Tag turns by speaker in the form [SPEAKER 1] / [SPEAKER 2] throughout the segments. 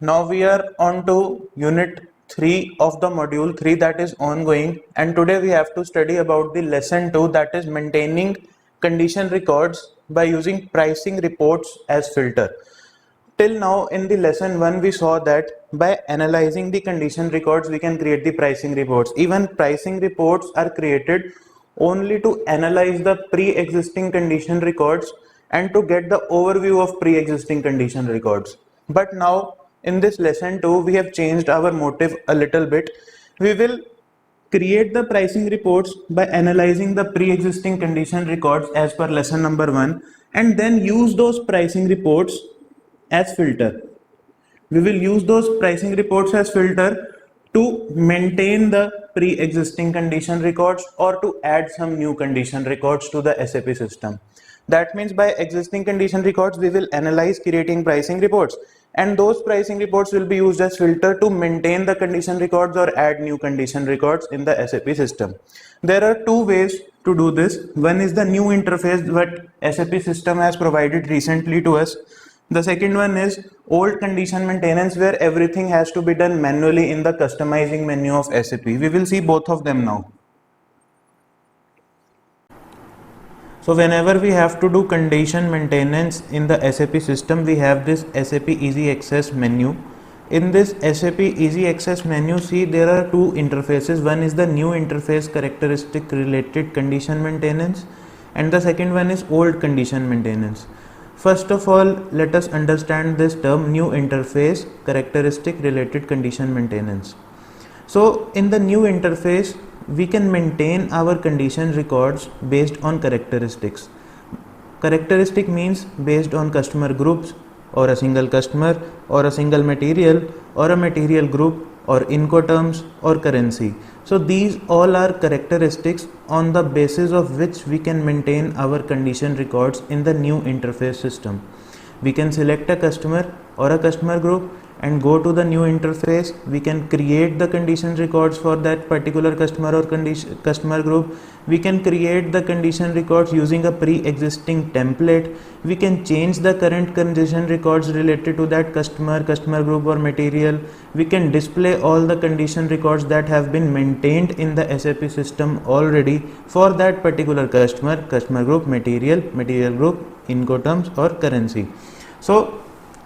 [SPEAKER 1] Now we are on to unit 3 of the module 3, that is ongoing, and today we have to study about the lesson 2, that is maintaining condition records by using pricing reports as filter. Till now in the lesson 1 we saw that by analyzing the condition records we can create the pricing reports. Even pricing reports are created only to analyze the pre-existing condition records and to get the overview of pre-existing condition records. But now in this lesson 2 we have changed our motive a little bit. We will create the pricing reports by analyzing the pre-existing condition records as per lesson number 1 and then use those pricing reports as filter. We will use those pricing reports as filter to maintain the pre-existing condition records or to add some new condition records to the SAP system. That means by existing condition records we will analyze creating pricing reports, and those pricing reports will be used as filter to maintain the condition records or add new condition records in the SAP system. There are two ways to do this. One is the new interface that SAP system has provided recently to us. The second one is old condition maintenance, where everything has to be done manually in the customizing menu of SAP. We will see both of them now. So whenever we have to do condition maintenance in the SAP system, we have this SAP Easy Access menu. In this SAP Easy Access menu, see there are two interfaces. One is the new interface characteristic related condition maintenance, and the second one is old condition maintenance. First of all, let us understand this term new interface characteristic related condition maintenance. So in the new interface, we can maintain our condition records based on characteristics. Characteristic means based on customer groups, or a single customer, or a single material, or a material group, or Incoterms, or currency. So these all are characteristics on the basis of which we can maintain our condition records in the new interface system. We can select a customer or a customer group and go to the new interface. We can create the condition records for that particular customer or customer group. We can create the condition records using a pre-existing template. We can change the current condition records related to that customer, customer group or material. We can display all the condition records that have been maintained in the SAP system already for that particular customer, customer group, material, material group, Incoterms or currency. So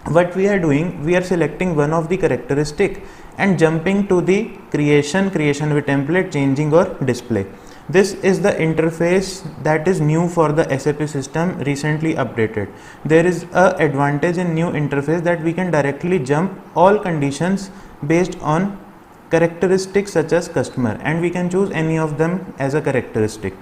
[SPEAKER 1] what we are doing, we are selecting one of the characteristic and jumping to the creation with template, changing or display. This is the interface that is new for the SAP system, recently updated. There is a advantage in new interface that we can directly jump all conditions based on characteristics such as customer, and we can choose any of them as a characteristic.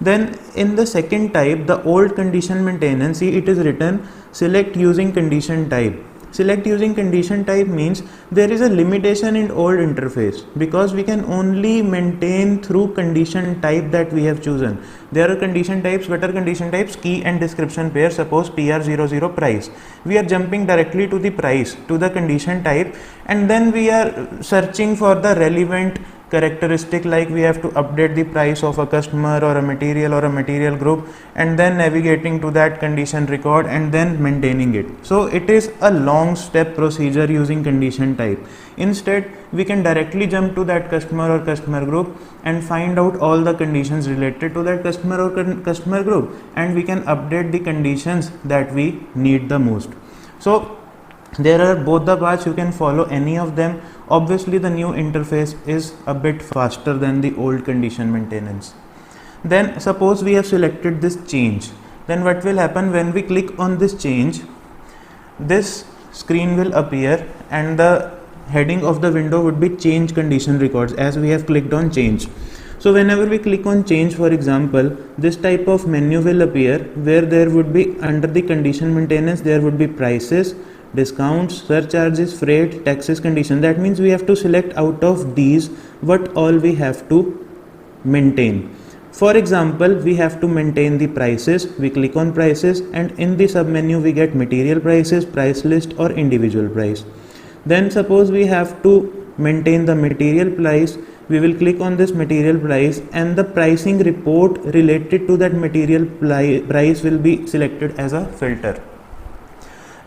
[SPEAKER 1] Then in the second type, the old condition maintenance, see it is written select using condition type. Select using condition type means there is a limitation in old interface because we can only maintain through condition type that we have chosen. There are condition types. What are condition types? Key and description pair. Suppose PR00 price. We are jumping directly to the price, to the condition type, and then we are searching for the relevant characteristic, like we have to update the price of a customer or a material group, and then navigating to that condition record and then maintaining it. So it is a long step procedure using condition type. Instead, we can directly jump to that customer or customer group and find out all the conditions related to that customer or customer group, and we can update the conditions that we need the most. So there are both the paths, you can follow any of them. Obviously the new interface is a bit faster than the old condition maintenance. Then suppose we have selected this change. Then what will happen when we click on this change? This screen will appear and the heading of the window would be change condition records, as we have clicked on change. So whenever we click on change, for example, this type of menu will appear where there would be under the condition maintenance, there would be prices, discounts, surcharges, freight, taxes, condition. That means we have to select out of these what all we have to maintain. For example, we have to maintain the prices. We click on prices and in the sub menu we get material prices, price list or individual price. Then suppose we have to maintain the material price. We will click on this material price and the pricing report related to that material price will be selected as a filter.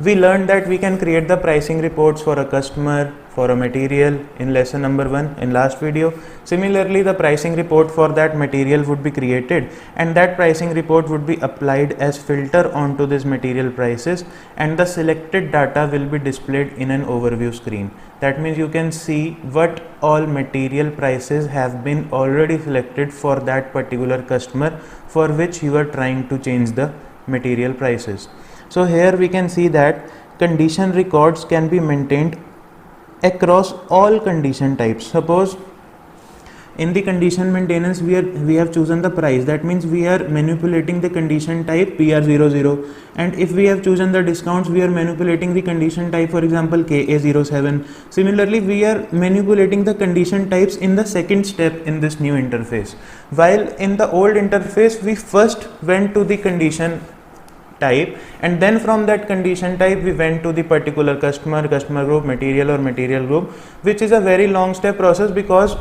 [SPEAKER 1] We learned that we can create the pricing reports for a customer, for a material in lesson number 1 in last video. Similarly, the pricing report for that material would be created, and that pricing report would be applied as filter onto this material prices, and the selected data will be displayed in an overview screen. That means you can see what all material prices have been already selected for that particular customer for which you are trying to change the material prices. So here we can see that condition records can be maintained across all condition types. Suppose in the condition maintenance we have chosen the price, that means we are manipulating the condition type PR00, and if we have chosen the discounts we are manipulating the condition type, for example KA07. Similarly, we are manipulating the condition types in the second step in this new interface, while in the old interface we first went to the condition type, and then from that condition type we went to the particular customer, customer group, material or material group, which is a very long step process because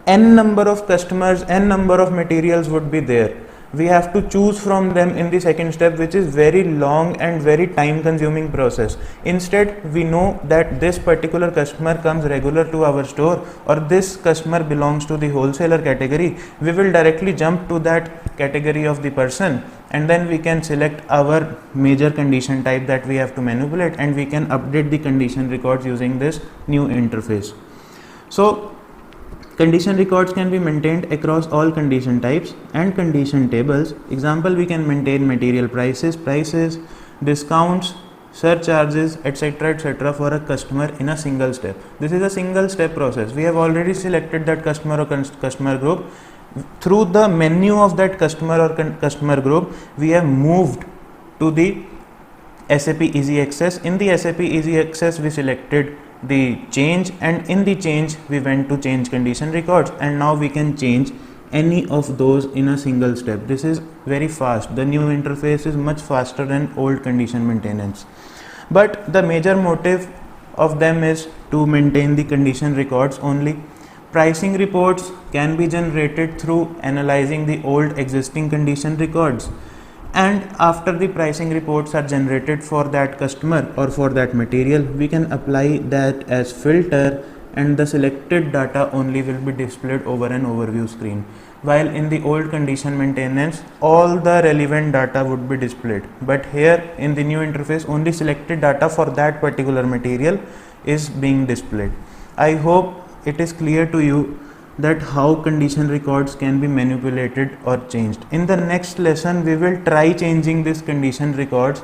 [SPEAKER 1] n number of customers, n number of materials would be there. We have to choose from them in the second step, which is very long and very time consuming process. Instead, we know that this particular customer comes regular to our store, or this customer belongs to the wholesaler category. We will directly jump to that category of the person, and then we can select our major condition type that we have to manipulate, and we can update the condition records using this new interface. So condition records can be maintained across all condition types and condition tables. Example, we can maintain material prices, discounts, surcharges, etc. for a customer in a single step. This is a single step process. We have already selected that customer or customer group. Through the menu of that customer or customer group, we have moved to the SAP Easy Access. In the SAP Easy Access, we selected the change, and in the change we went to change condition records, and now we can change any of those in a single step. This is very fast. The new interface is much faster than old condition maintenance, but the major motive of them is to maintain the condition records only. Pricing reports can be generated through analyzing the old existing condition records, and after the pricing reports are generated for that customer or for that material, we can apply that as filter, and the selected data only will be displayed over an overview screen. While in the old condition maintenance, all the relevant data would be displayed, but here in the new interface only selected data for that particular material is being displayed. I hope it is clear to you that how condition records can be manipulated or changed. In the next lesson we will try changing this condition records